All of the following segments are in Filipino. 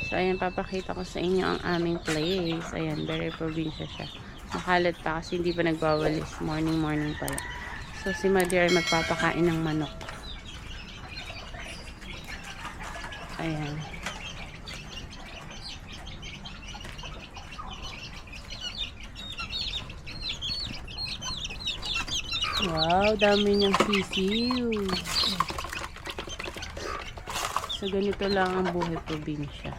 So, ayan, papakita ko sa inyo ang aming place. Ayan, very probinsya siya. Makalat pa kasi hindi pa nagwawalis. Morning pala. So, si Mother ay magpapakain ng manok. Ayan. Wow, dami niyang sisiw. So, ganito lang ang buhay probinsya.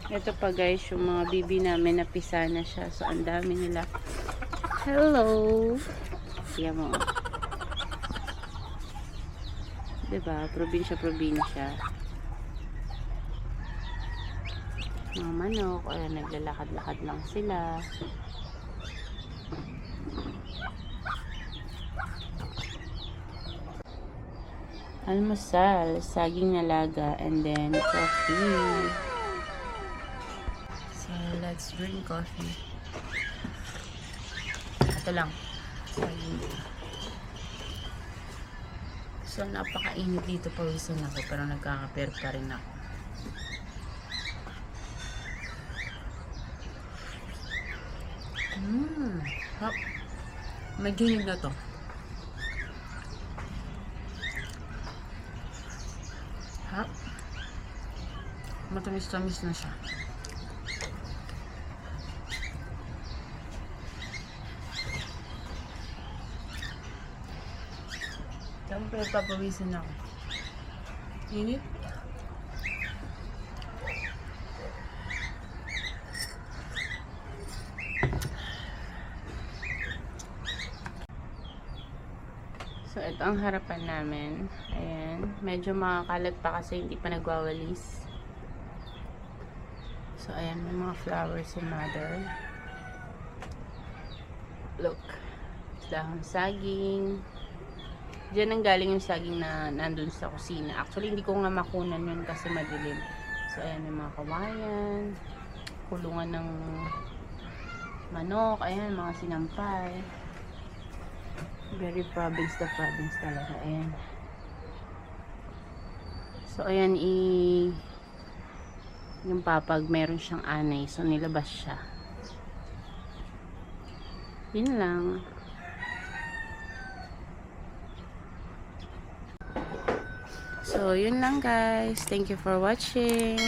Ito pa guys, yung mga bibi namin napisa na siya. So, ang dami nila. Hello! Yan mo. Diba? Probinsya. Mga manok. Ayan, naglalakad-lakad lang sila. Almusal, saging na laga, and then coffee. So, let's drink coffee. Ito lang. So, napakainit dito, pawisan ako, pero nagkakaper pa rin ako. Hap. May ginig na to. Hap. Matamis-tamis na siya. Siyempre, papawisin ako. Init. So, ito ang harapan namin. Ayan. Medyo makakalat pa kasi hindi pa nagwawalis. So, ayan. May mga flowers si Mother. Look. Dahon saging. Diyan ang galing yung saging na nandun sa kusina. Actually, hindi ko nga makunan yun kasi madilim. So, ayan. May mga kawayan. Kulungan ng manok. Ayan. Mga sinampay. Very province talaga. Ayan. So, ayan, yung papag, meron siyang anay. So, nilabas siya. Yun lang. So, yun lang guys. Thank you for watching.